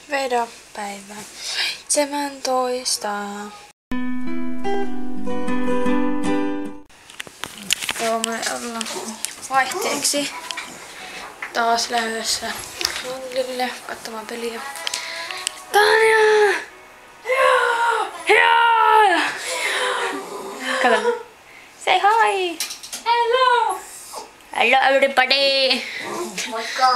Vedo päivä 17. Joo, me ollaan vaihteeksi taas lähdössä Lundille katsomaan peliä. Tanja! Joo! Kato. Say hi! Hello! Hello everybody! Moikka!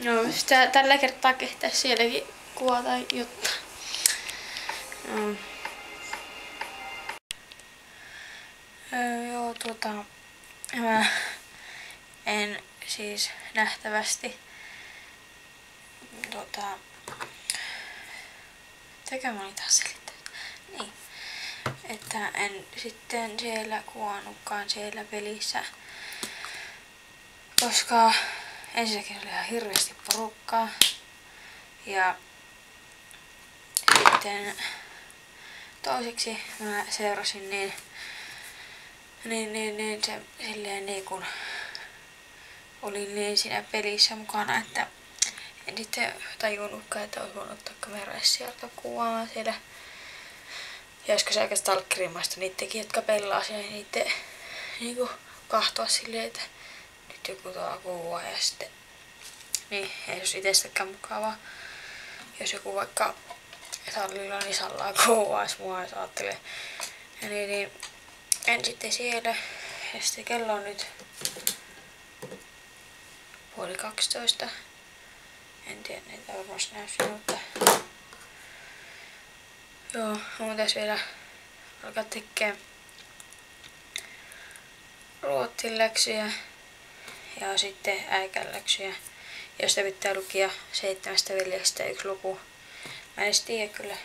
No, sitä tällä kertaa kehtää sielläkin kuvata jotta. Joo, mä en siis nähtävästi mitäkö mä olin taas selittänyt? Niin, että en sitten siellä kuvannutkaan siellä pelissä, koska ensinnäkin oli ihan hirveästi porukkaa ja sitten toiseksi mä seurasin niin se silleen niin kun olin niin siinä pelissä mukana, että en sitten tajunnutkaan, että olisi voinut ottaa kameraa sieltä kuvaamaan siellä. Ja olisiko se aika stalkerimaista niittenkin, jotka pelaa siellä, niin niitten niinku kahtoa silleen, että nyt joku tuo kuvaa ja sitten niin ei olisi itsestäkään mukavaa. Jos joku vaikka sallilla niin sallaa kuvaisi mua, jos ajattelee. Ja niin en sitten siellä. Ja sitten kello on nyt 11:30. En tiedä, niitä varmasti näyssä, mutta joo, mun pitäisi vielä alkaa tekemään ruotsin läksyjä ja sitten äikän läksyjä, josta pitää lukia 7 veljestä 1 luku. Mä en edes tiedä kyllä,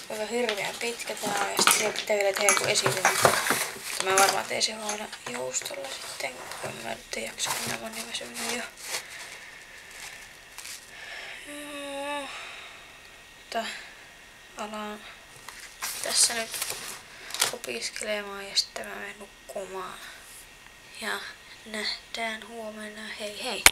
kuinka hirveän pitkä tää on ja sitten siellä pitää vielä tehdä joku esitys. Mutta mä varmaan tein se huono joustolla sitten, kun mä nyt ei jaksa, kun mä oon niin väsynyt jo. Mutta alan tässä nyt opiskelemaan ja sitten mä menen nukkumaan. Ja nähdään huomenna. Hei hei!